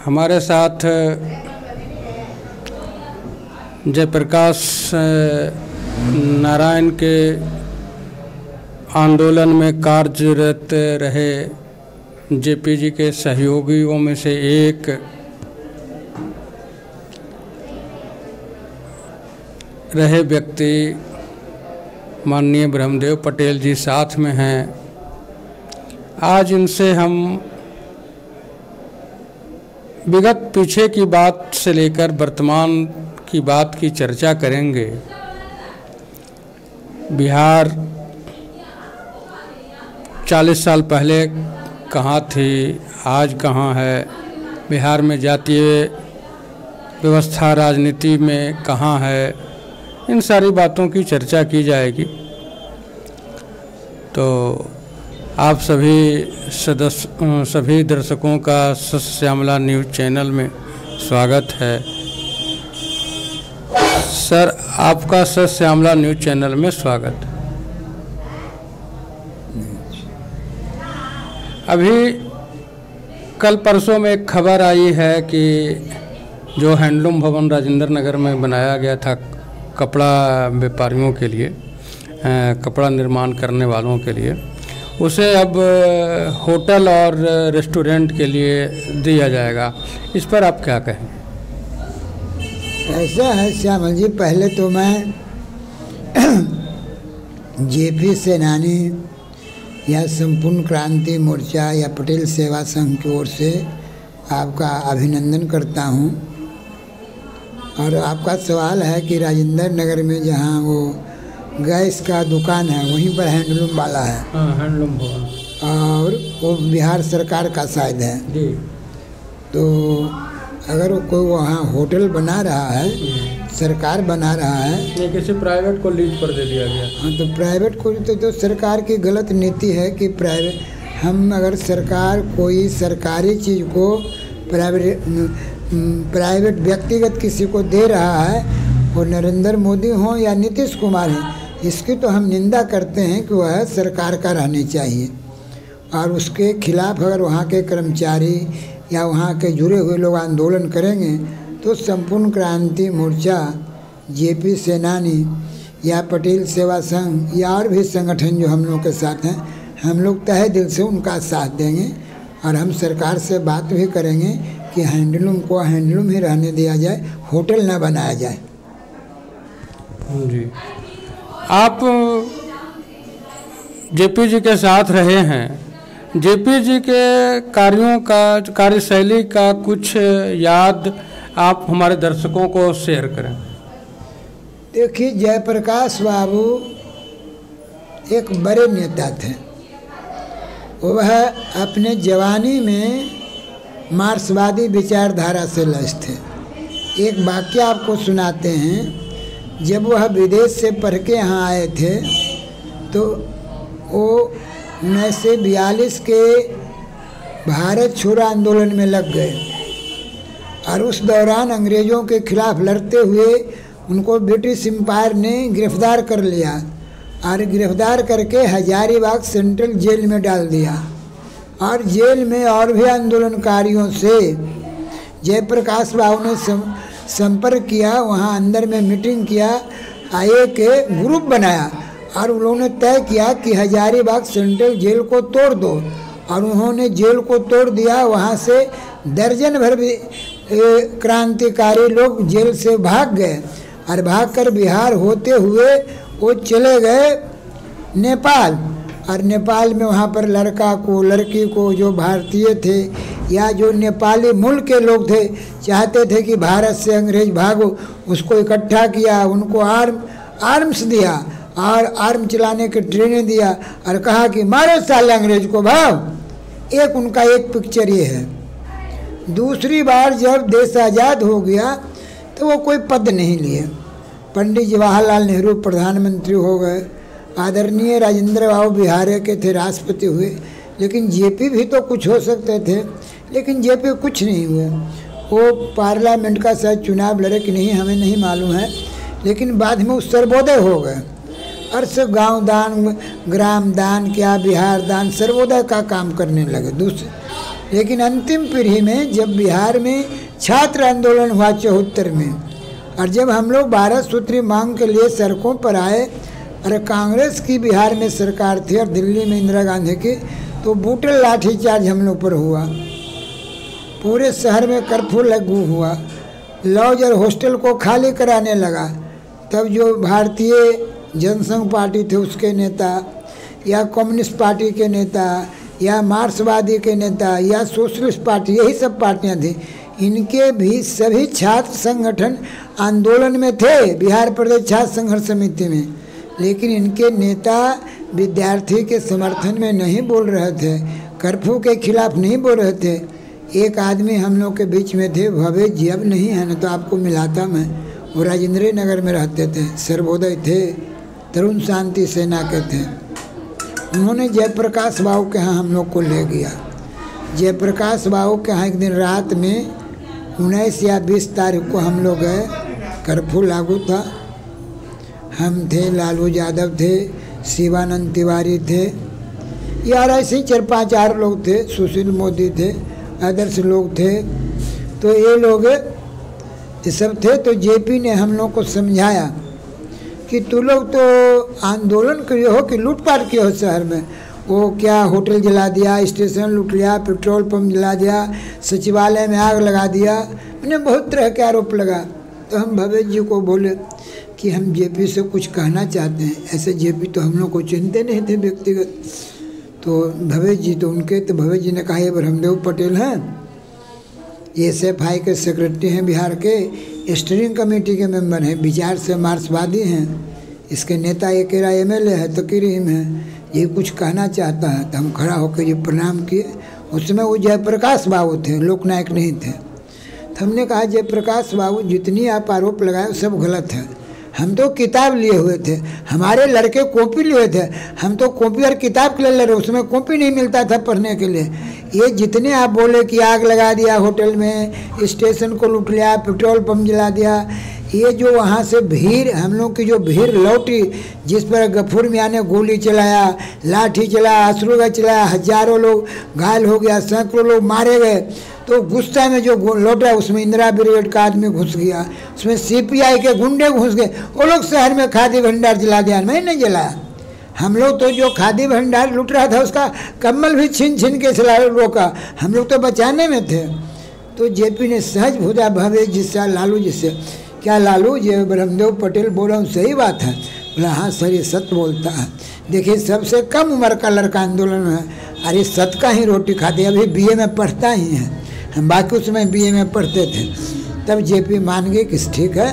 हमारे साथ जयप्रकाश नारायण के आंदोलन में कार्यरत रहे जेपी जी के सहयोगियों में से एक रहे व्यक्ति माननीय ब्रह्मदेव पटेल जी साथ में हैं। आज इनसे हम विगत पीछे की बात से लेकर वर्तमान की बात की चर्चा करेंगे। बिहार 40 साल पहले कहाँ थी, आज कहाँ है, बिहार में जातीय व्यवस्था राजनीति में कहाँ है, इन सारी बातों की चर्चा की जाएगी। तो आप सभी दर्शकों का सस्य श्यामला न्यूज़ चैनल में स्वागत है। सर, आपका सस्य श्यामला न्यूज़ चैनल में स्वागत। अभी कल परसों में एक खबर आई है कि जो हैंडलूम भवन राजेंद्र नगर में बनाया गया था कपड़ा व्यापारियों के लिए, कपड़ा निर्माण करने वालों के लिए, उसे अब होटल और रेस्टोरेंट के लिए दिया जाएगा। इस पर आप क्या कहेंगे? ऐसा है श्यामल जी, पहले तो मैं जेपी सेनानी या संपूर्ण क्रांति मोर्चा या पटेल सेवा संघ की ओर से आपका अभिनंदन करता हूं। और आपका सवाल है कि राजेंद्र नगर में जहां वो गैस का दुकान है वहीं पर हैंडलूम वाला है। हाँ, हैंडलूम भवन, और वो बिहार सरकार का शायद है जी। तो अगर कोई वहाँ होटल बना रहा है, सरकार बना रहा है, ये किसी प्राइवेट को लीज पर दे दिया गया। हाँ, तो प्राइवेट को तो सरकार की गलत नीति है कि हम अगर सरकार कोई सरकारी चीज़ को प्राइवेट व्यक्तिगत किसी को दे रहा है, वो नरेंद्र मोदी हो या नीतीश कुमार हैं, इसकी तो हम निंदा करते हैं कि वह सरकार का रहनी चाहिए। और उसके खिलाफ अगर वहाँ के कर्मचारी या वहाँ के जुड़े हुए लोग आंदोलन करेंगे तो संपूर्ण क्रांति मोर्चा, जेपी सेनानी या पटेल सेवा संघ या और भी संगठन जो हम लोग के साथ हैं, हम लोग तहे दिल से उनका साथ देंगे। और हम सरकार से बात भी करेंगे कि हैंडलूम को हैंडलूम ही रहने दिया जाए, होटल न बनाया जाए। जी, आप जेपी जी के साथ रहे हैं, जेपी जी के कार्यों का, कार्यशैली का कुछ याद आप हमारे दर्शकों को शेयर करें। देखिए, जयप्रकाश बाबू एक बड़े नेता थे। वह अपने जवानी में मार्क्सवादी विचारधारा से लैस थे। एक वाक्य आपको सुनाते हैं। जब वह विदेश से पढ़ के यहाँ आए थे तो वो 1942 के भारत छोड़ो आंदोलन में लग गए और उस दौरान अंग्रेज़ों के खिलाफ लड़ते हुए उनको ब्रिटिश एम्पायर ने गिरफ्तार कर लिया और गिरफ्तार करके हजारीबाग सेंट्रल जेल में डाल दिया। और जेल में और भी आंदोलनकारियों से जयप्रकाश बाबू ने संपर्क किया, वहाँ अंदर में मीटिंग किया, आए के ग्रुप बनाया और उन्होंने तय किया कि हजारीबाग सेंट्रल जेल को तोड़ दो। और उन्होंने जेल को तोड़ दिया। वहाँ से दर्जन भर भी क्रांतिकारी लोग जेल से भाग गए और भागकर बिहार होते हुए वो चले गए नेपाल। और नेपाल में वहाँ पर लड़का को, लड़की को, जो भारतीय थे या जो नेपाली मूल के लोग थे, चाहते थे कि भारत से अंग्रेज भागो, उसको इकट्ठा किया, उनको आर्म्स दिया और आर्म चलाने के ट्रेनिंग दिया और कहा कि मारो साले अंग्रेज को, भाव। एक उनका एक पिक्चर ये है। दूसरी बार जब देश आज़ाद हो गया तो वो कोई पद नहीं लिए। पंडित जवाहरलाल नेहरू प्रधानमंत्री हो गए, आदरणीय राजेंद्र बाबू बिहार के थे, राष्ट्रपति हुए। लेकिन जेपी भी तो कुछ हो सकते थे, लेकिन जेपी कुछ नहीं हुए। वो पार्लियामेंट का शायद चुनाव लड़े कि नहीं हमें नहीं मालूम है, लेकिन बाद में उस सर्वोदय हो गए और सब गांव दान, ग्राम दान, क्या बिहार दान, सर्वोदय का काम करने लगे। दूसरे लेकिन अंतिम पीढ़ी में जब बिहार में छात्र आंदोलन हुआ 74 में, और जब हम लोग 12 सूत्री मांग के लिए सड़कों पर आए, और कांग्रेस की बिहार में सरकार थी और दिल्ली में इंदिरा गांधी की, तो बूटल लाठीचार्ज हम लोग पर हुआ, पूरे शहर में कर्फ्यू लागू हुआ, लॉज और हॉस्टल को खाली कराने लगा। तब जो भारतीय जनसंघ पार्टी थे उसके नेता, या कम्युनिस्ट पार्टी के नेता, या मार्क्सवादी के नेता, या सोशलिस्ट पार्टी, यही सब पार्टियां थी, इनके भी सभी छात्र संगठन आंदोलन में थे, बिहार प्रदेश छात्र संघर्ष समिति में। लेकिन इनके नेता विद्यार्थी के समर्थन में नहीं बोल रहे थे, कर्फ्यू के खिलाफ नहीं बोल रहे थे। एक आदमी हम लोग के बीच में थे, भवेश जी, अब नहीं है, न तो आपको मिलाता मैं। वो राजेंद्र नगर में रहते थे, सर्वोदय थे, तरुण शांति सेना के थे। उन्होंने जयप्रकाश बाबू के यहाँ हम लोग को ले गया। जयप्रकाश बाबू के यहाँ एक दिन रात में 19 या 20 तारीख को हम लोग गए, कर्फ्यू लागू था। हम थे, लालू यादव थे, शिवानंद तिवारी थे, यार ऐसे ही 4-5 लोग थे, सुशील मोदी थे, आदर्श लोग थे। तो ये लोग ये सब थे। तो जेपी ने हम लोग को समझाया कि तू लोग तो आंदोलन किए हो कि लूटपाट किए हो शहर में। वो क्या होटल जला दिया, स्टेशन लूट लिया, पेट्रोल पंप जला दिया, सचिवालय में आग लगा दिया, मैंने बहुत तरह के आरोप लगा। तो हम भवेश जी को बोले कि हम जेपी से कुछ कहना चाहते हैं। ऐसे जेपी तो हम लोग को चिंते नहीं थे व्यक्तिगत। तो भवेश जी तो उनके, तो भवेश जी ने कहा ये ब्रह्मदेव पटेल हैं, SFI के सेक्रेटरी हैं बिहार के, स्टीयरिंग कमेटी के मेंबर हैं, विचार से मार्क्सवादी हैं, इसके नेता एक MLA है, तो रहीम है, ये कुछ कहना चाहता है। तो हम खड़ा होकर ये प्रणाम किए। उस समय वो जयप्रकाश बाबू थे, लोकनायक नहीं थे। तो हमने कहा जयप्रकाश बाबू जितनी आप आरोप लगाए वो सब गलत है। हम तो किताब लिए हुए थे, हमारे लड़के कॉपी लिए थे, हम तो कॉपी और किताब के लिए ले रहे, उसमें कॉपी नहीं मिलता था पढ़ने के लिए। ये जितने आप बोले कि आग लगा दिया होटल में, स्टेशन को लूट लिया, पेट्रोल पंप जला दिया, ये जो वहाँ से भीड़, हम लोग की जो भीड़ लौटी, जिस पर गफूर मियाँ ने गोली चलाया, लाठी चलाया, अश्रु गैस चलाया, हजारों लोग घायल हो गया, सैकड़ों लोग मारे गए। तो गुस्सा में जो लौटा उसमें इंदिरा ब्रिगेड का आदमी घुस गया, उसमें CPI के गुंडे घुस गए, वो लोग शहर में खादी भंडार जला दिया। मैं नहीं जलाया, हम लोग तो जो खादी भंडार लूट रहा था उसका कम्बल भी छीन के चला रोका, हम लोग तो बचाने में थे। तो जेपी ने सहज भुजा भवेश जी से, लालू जी से, क्या लालू ये ब्रह्मदेव पटेल बोल रहा हूँ सही बात है? बोला हाँ सर ये सत्य बोलता है। देखिए सबसे कम उम्र का लड़का आंदोलन में, अरे सत्य का ही रोटी खाते, अभी BA में पढ़ता ही है, हम बाकी उसमें BA में पढ़ते थे। तब जेपी मान गए कि ठीक है।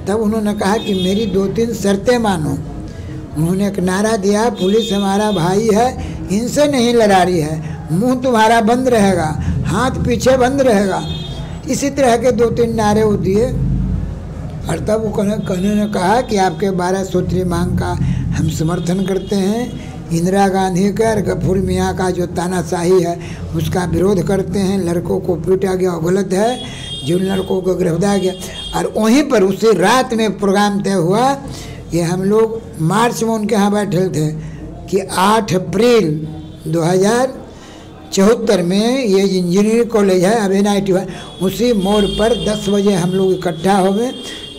तब उन्होंने कहा कि मेरी 2-3 शर्तें मानो। उन्होंने एक नारा दिया, पुलिस हमारा भाई है, इनसे नहीं लड़ा रही है, मुंह तुम्हारा बंद रहेगा, हाथ पीछे बंद रहेगा। इसी तरह के 2-3 नारे वो दिए। और तब वो कहने ने कहा कि आपके 12 सूत्री मांग का हम समर्थन करते हैं, इंदिरा गांधी का और गफूर मियाँ का जो तानाशाही है उसका विरोध करते हैं। लड़कों को पीटा गया वो गलत है, जिन लड़कों को गिरफ्तार गया। और वहीं पर उसी रात में प्रोग्राम तय हुआ। ये हम लोग मार्च में उनके यहाँ बैठे थे कि 8 अप्रैल 2074 में ये इंजीनियरिंग कॉलेज है अभी 91, उसी मोड़ पर 10 बजे हम लोग इकट्ठा हो गए।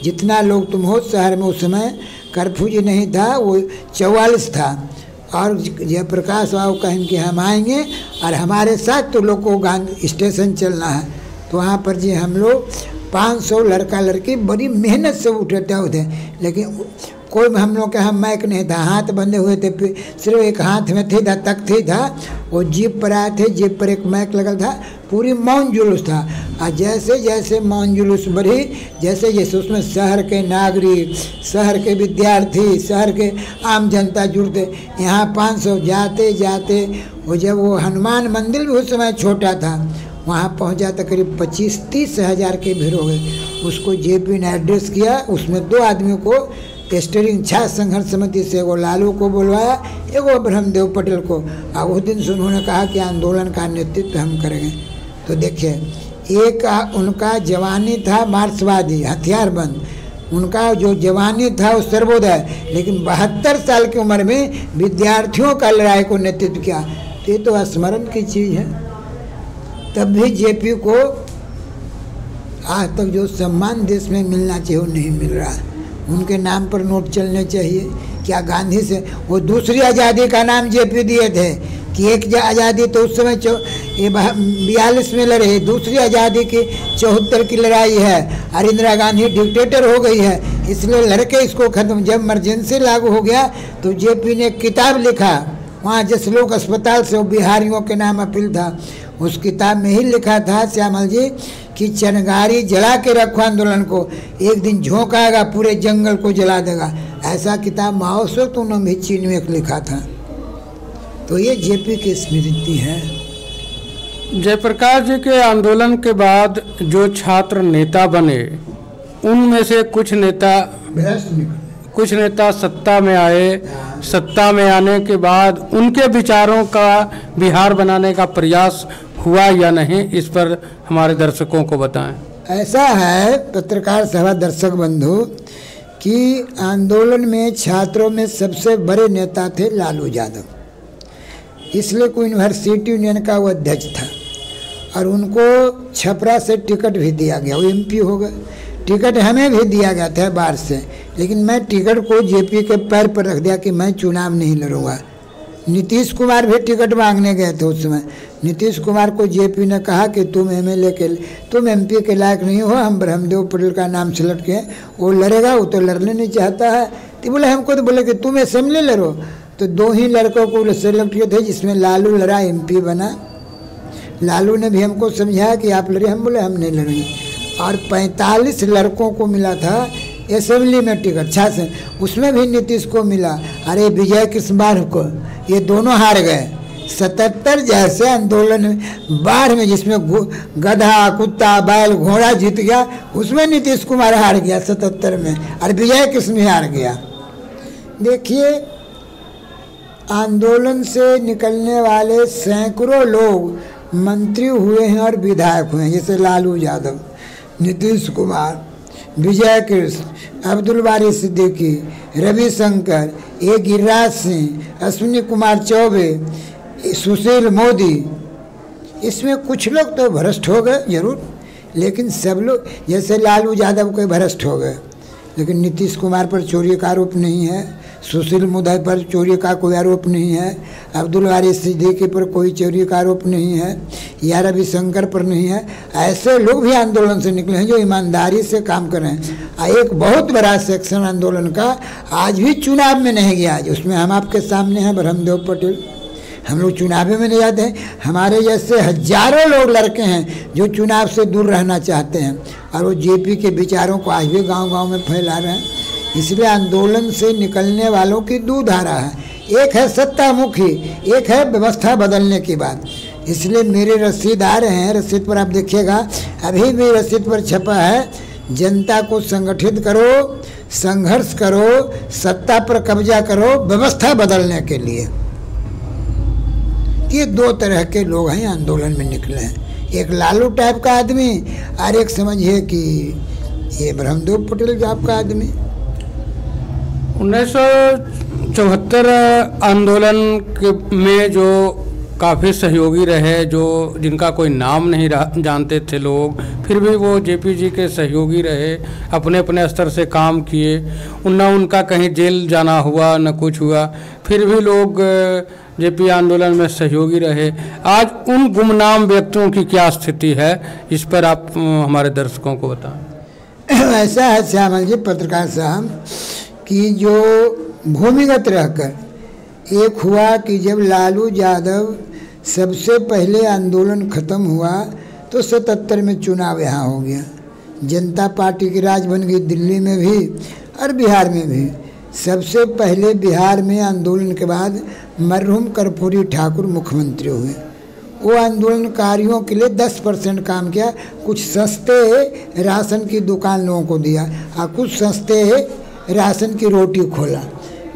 जितना लोग तुम हो शहर में, उस समय कर्फ्यू जी नहीं था, वो 44 था। और जयप्रकाश बाबू कहें कि हम आएंगे और हमारे साथ तो लोग को गांधी स्टेशन चलना है। तो वहाँ पर जी हम लोग 500 लड़का लड़की बड़ी मेहनत से उठते थे, लेकिन कोई हम लोग के यहाँ माइक नहीं था, हाथ बंधे हुए थे, सिर्फ एक हाथ में थी था तख्ती था। वो जीप पर आए थे, जीप पर एक माइक लगल था, पूरी मौन जुलूस था। और जैसे जैसे मौन जुलूस बढ़ी, जैसे जैसे उसमें शहर के नागरिक, शहर के विद्यार्थी, शहर के आम जनता जुड़ते। यहाँ 500 जाते जाते वो जब वो हनुमान मंदिर भी उस समय छोटा था, वहाँ पहुँचा तो करीब 25-30 हज़ार की भीड़ हो गई। उसको जेपी ने एड्रेस किया। उसमें 2 आदमियों को स्टीयरिंग छात्र संघर्ष समिति से, वो लालू को बुलवाया, एगो ब्रह्मदेव पटेल को। और उस दिन से उन्होंने कहा कि आंदोलन का नेतृत्व हम करेंगे। तो देखिए, एक उनका जवानी था मार्क्सवादी हथियारबंद, उनका जो जवानी था वो सर्वोदय, लेकिन 72 साल की उम्र में विद्यार्थियों का लड़ाई को नेतृत्व किया। तो ये तो स्मरण की चीज़ है। तब भी जेपी को आज तक जो सम्मान देश में मिलना चाहिए वो नहीं मिल रहा है। उनके नाम पर नोट चलने चाहिए। क्या गांधी से वो दूसरी आज़ादी का नाम जेपी दिए थे कि एक आज़ादी तो उस समय 42 में लड़े, दूसरी आज़ादी की 74 की लड़ाई है और इंदिरा गांधी डिक्टेटर हो गई है, इसलिए लड़के इसको खत्म। जब इमरजेंसी लागू हो गया तो जेपी ने एक किताब लिखा, वहाँ जसलोक अस्पताल से वो बिहारियों के नाम अपील था, उस किताब में ही लिखा था श्यामल जी कि चिंगारी जला के रखो आंदोलन को, एक दिन झोंक आएगा पूरे जंगल को जला देगा। ऐसा किताब माओसो तो उन्होंने भी चीन में लिखा था। तो ये जेपी की स्मृति है। जयप्रकाश जी के आंदोलन के बाद जो छात्र नेता बने उनमें से कुछ नेता सत्ता में आए। सत्ता में आने के बाद उनके विचारों का बिहार बनाने का प्रयास हुआ या नहीं, इस पर हमारे दर्शकों को बताएं। ऐसा है पत्रकार सभा दर्शक बंधु कि आंदोलन में छात्रों में सबसे बड़े नेता थे लालू यादव, इसलिए कोई यूनिवर्सिटी यूनियन का वो अध्यक्ष था और उनको छपरा से टिकट भी दिया गया, वो एमपी हो गए। टिकट हमें भी दिया गया था बाहर से, लेकिन मैं टिकट को जेपी के पैर पर रख दिया कि मैं चुनाव नहीं लड़ूंगा। नीतीश कुमार भी टिकट मांगने गए थे उस समय। नीतीश कुमार को जेपी ने कहा कि तुम एमपी के लायक नहीं हो, हम ब्रह्मदेव पटेल का नाम सेलेक्ट किए, वो लड़ेगा, वो तो लड़ने नहीं चाहता है। तो बोले हमको तो बोले कि तुम असेंबली लड़ो। तो 2 ही लड़कों को सेलेक्ट किए थे, जिसमें लालू लड़ा, एमपी बना। लालू ने भी हमको समझाया कि आप लड़े, हम बोले हम नहीं लड़ेंगे। और 45 लड़कों को मिला था असेंबली में टिकट, 6 से, उसमें भी नीतीश को मिला। अरे विजय कृष्ण बाढ़ को, ये दोनों हार गए। 77 जैसे आंदोलन बाढ़ में जिसमें गधा, कुत्ता, बैल, घोड़ा जीत गया, उसमें नीतीश कुमार हार गया 77 में, और विजय कृष्ण भी हार गया। देखिए, आंदोलन से निकलने वाले सैकड़ों लोग मंत्री हुए हैं और विधायक हुए हैं, जैसे लालू यादव, नीतीश कुमार, विजय कृष्ण, अब्दुल बारी सिद्दीकी, रविशंकर, ए गिरिराज सिंह, अश्विनी कुमार चौबे, सुशील मोदी। इसमें कुछ लोग तो भ्रष्ट हो गए जरूर, लेकिन सब लोग, जैसे लालू यादव कोई भ्रष्ट हो गए, लेकिन नीतीश कुमार पर चोरी का आरोप नहीं है, सुशील मोदी पर चोरी का कोई आरोप नहीं है, अब्दुल बारी सिद्दीकी पर कोई चोरी का आरोप नहीं है, या रविशंकर पर नहीं है। ऐसे लोग भी आंदोलन से निकले हैं जो ईमानदारी से काम कर रहे हैं। एक बहुत बड़ा सेक्शन आंदोलन का आज भी चुनाव में नहीं गया, उसमें हम आपके सामने हैं ब्रह्मदेव पटेल। हम लोग चुनाव में नहीं जाते हैं, हमारे जैसे हजारों लोग लड़के हैं जो चुनाव से दूर रहना चाहते हैं, और वो जेपी के विचारों को आज भी गांव-गांव में फैला रहे हैं। इसलिए आंदोलन से निकलने वालों की 2 धारा है, एक है सत्तामुखी, एक है व्यवस्था बदलने की बात। इसलिए मेरे रसीद आ रहे हैं, रसीद पर आप देखिएगा, अभी भी रसीद पर छपा है, जनता को संगठित करो, संघर्ष करो, सत्ता पर कब्जा करो, व्यवस्था बदलने के लिए। ये 2 तरह के लोग हैं आंदोलन में निकले हैं, एक लालू टाइप का आदमी और एक समझिए कि ये ब्रह्मदेव पटेल टाइप का आदमी। 1974 आंदोलन में जो काफ़ी सहयोगी रहे, जो जिनका कोई नाम नहीं जानते थे लोग, फिर भी वो जेपी जी के सहयोगी रहे, अपने अपने स्तर से काम किए, न उनका कहीं जेल जाना हुआ न कुछ हुआ, फिर भी लोग जेपी आंदोलन में सहयोगी रहे। आज उन गुमनाम व्यक्तियों की क्या स्थिति है, इस पर आप हमारे दर्शकों को बताएं। ऐसा है श्यामल जी पत्रकार साहब कि जो भूमिगत रहकर एक हुआ कि जब लालू यादव सबसे पहले आंदोलन ख़त्म हुआ तो 77 में चुनाव यहाँ हो गया, जनता पार्टी की राज बन गई दिल्ली में भी और बिहार में भी। सबसे पहले बिहार में आंदोलन के बाद मरहूम कर्पूरी ठाकुर मुख्यमंत्री हुए। वो आंदोलनकारियों के लिए 10% काम किया, कुछ सस्ते राशन की दुकान लोगों को दिया और कुछ सस्ते राशन की रोटी खोला,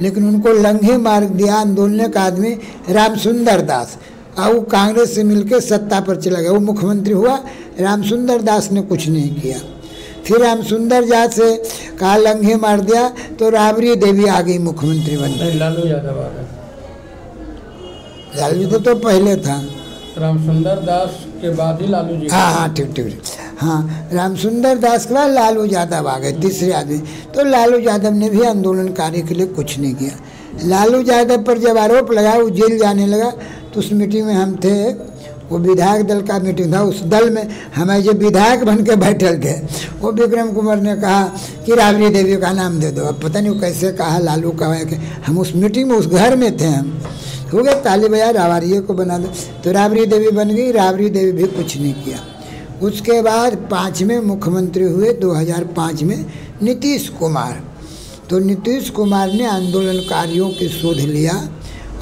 लेकिन उनको लंघे मार दिया आंदोलन का आदमी रामसुंदर दास, और वो कांग्रेस से मिलकर सत्ता पर चला गया, वो मुख्यमंत्री हुआ। रामसुंदर दास ने कुछ नहीं किया। फिर रामसुंदर दास से कहा लंघे मार दिया तो राबड़ी देवी आ गई, मुख्यमंत्री बन गई। लालू यादव आ गए, लालू तो पहले था। रामसुंदर दास के बाद ही लालू जी। हाँ ठीक। हाँ, रामसुंदर दास के बाद लालू यादव आ गए तीसरे आदमी। तो लालू यादव ने भी आंदोलनकारी के लिए कुछ नहीं किया। लालू यादव पर जब आरोप लगा, वो जेल जाने लगा, तो उस मीटिंग में हम थे, वो विधायक दल का मीटिंग था। उस दल में हमें जो विधायक बन के बैठे थे, वो विक्रम कुमार ने कहा कि राबड़ी देवी का नाम दे दो। अब पता नहीं वो कैसे कहा, लालू कहा कि हम उस मीटिंग में उस घर में थे, हम हो गए ताली बजा राबड़ी को बना दो, तो राबड़ी देवी बन गई। राबड़ी देवी भी कुछ नहीं किया। उसके बाद 5वें मुख्यमंत्री हुए 2005 में नीतीश कुमार। तो नीतीश कुमार ने आंदोलनकारियों की सुध लिया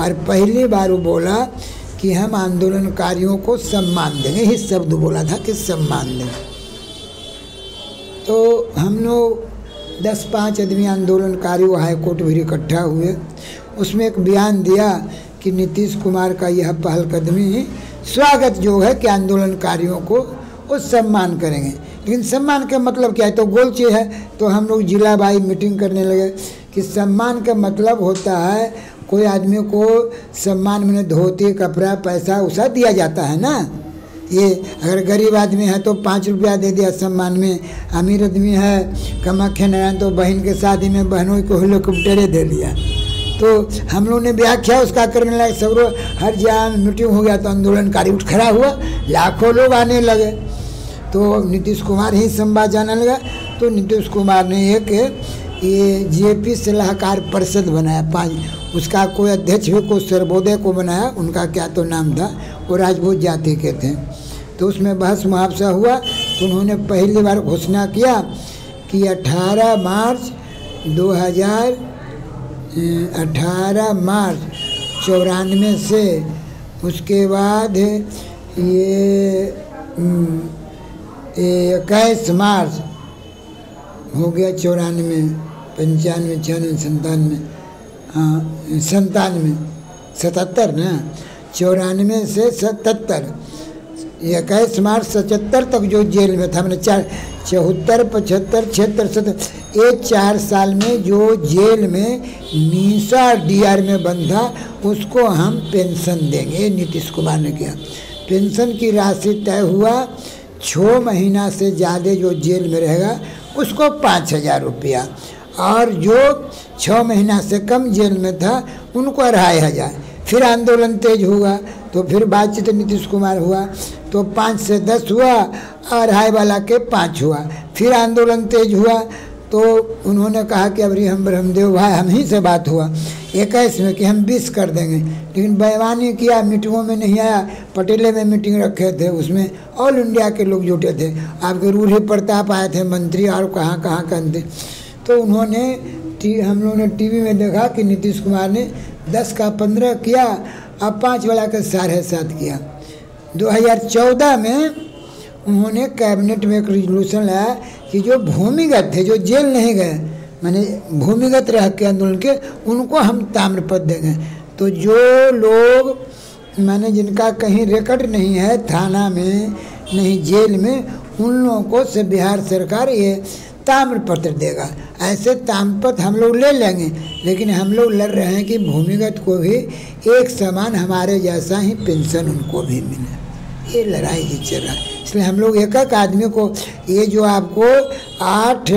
और पहली बार वो बोला कि हम आंदोलनकारियों को सम्मान देंगे, ही शब्द बोला था कि सम्मान देंगे। तो हम लोग 10-5 आदमी आंदोलनकारी वो हाईकोर्ट भी इकट्ठा हुए। उसमें एक बयान दिया कि नीतीश कुमार का यह पहलकदमी स्वागत जो है कि आंदोलनकारियों को वो सम्मान करेंगे। लेकिन सम्मान का मतलब क्या है, तो गोल चीज़ है। तो हम लोग जिला बाई मीटिंग करने लगे कि सम्मान का मतलब होता है कोई आदमी को सम्मान में धोती, कपड़ा, पैसा उसा दिया जाता है ना। ये अगर गरीब आदमी है तो 5 रुपया दे दिया सम्मान में, अमीर आदमी है कमाख्या नारायण तो बहन के शादी में बहनों को हेलीकॉप्टरे दे दिया। तो हम लोग ने व्याख्या उसका करने लगे, सगरों हर जगह मीटिंग हो गया। तो आंदोलनकारी उठ खड़ा हुआ, लाखों लोग आने लगे। तो नीतीश कुमार ही संवाद जाने लगा। तो नीतीश कुमार ने एक ये जेपी सलाहकार परिषद बनाया 5, उसका कोई अध्यक्ष भी कोई सर्वोदय को बनाया, उनका क्या तो नाम था, वो राजपूत जाति के थे। तो उसमें बहस मुहावसा हुआ। तो उन्होंने पहली बार घोषणा किया कि 18 मार्च 1994 से उसके बाद ये 21 मार्च हो गया 94, 95, 96, 97, हाँ 97, 77 ना, 94 से 77, 21 मार्च 77 तक जो जेल में था, मैंने 74, 75, 76, 77, ये 4 साल में जो जेल में मीसा डीआर में बंद था उसको हम पेंशन देंगे, नीतीश कुमार ने किया। पेंशन की राशि तय हुआ, 6 महीना से ज़्यादा जो जेल में रहेगा उसको 5,000 रुपया, और जो 6 महीना से कम जेल में था उनको 2,500। फिर आंदोलन तेज हुआ तो फिर बातचीत नीतीश कुमार हुआ, तो 5 से 10 हुआ और 2,500 वाला के 5 हुआ। फिर आंदोलन तेज हुआ तो उन्होंने कहा कि अभी हम ब्रह्मदेव भाई हम ही से बात हुआ 21 में कि हम 20 कर देंगे, लेकिन बेईमानी किया, मीटिंगों में नहीं आया। पटेले में मीटिंग रखे थे, उसमें ऑल इंडिया के लोग जुटे थे, आपके रूढ़ी प्रताप आए थे मंत्री और कहाँ कहाँ थे। तो उन्होंने हम लोगों ने टीवी में देखा कि नीतीश कुमार ने 10 का 15 किया, अब 5 वाला का 7.5 किया। 2014 में उन्होंने कैबिनेट में एक रिजोल्यूशन लाया कि जो भूमिगत थे, जो जेल नहीं गए, माने भूमिगत रह के आंदोलन के, उनको हम ताम्रपत्र देंगे। तो जो लोग माने जिनका कहीं रिकॉर्ड नहीं है थाना में नहीं जेल में, उन लोगों को से बिहार सरकार ये ताम्रपत्र देगा। ऐसे ताम्रपत्र हम लोग ले लेंगे, लेकिन हम लोग लड़ रहे हैं कि भूमिगत को भी एक समान हमारे जैसा ही पेंशन उनको भी मिले। ये लड़ाई ही चल रहा है। इसलिए हम लोग एक एक आदमी को, ये जो आपको 8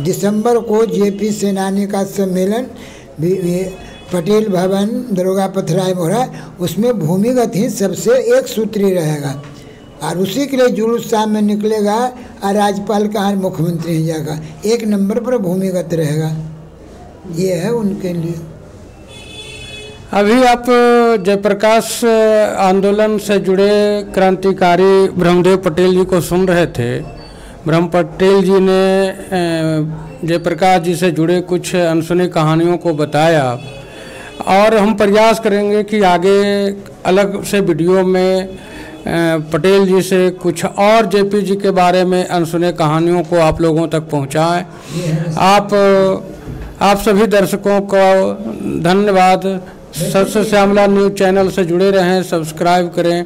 दिसंबर को जेपी सेनानी का सम्मेलन पटेल भवन दरोगा पथराई में हो रहा है, उसमें भूमिगत ही सबसे एक सूत्री रहेगा, और उसी के लिए जुलूस शाम में निकलेगा और राज्यपाल का हर मुख्यमंत्री ही जाएगा, 1 नंबर पर भूमिगत रहेगा। ये है उनके लिए। अभी आप जयप्रकाश आंदोलन से जुड़े क्रांतिकारी ब्रह्मदेव पटेल जी को सुन रहे थे। ब्रह्म पटेल जी ने जयप्रकाश जी से जुड़े कुछ अनसुनी कहानियों को बताया, और हम प्रयास करेंगे कि आगे अलग से वीडियो में पटेल जी से कुछ और जेपी जी के बारे में अनसुने कहानियों को आप लोगों तक पहुंचाएं। आप सभी दर्शकों को धन्यवाद। सत्य श्यामला न्यूज़ चैनल से जुड़े रहें, सब्सक्राइब करें।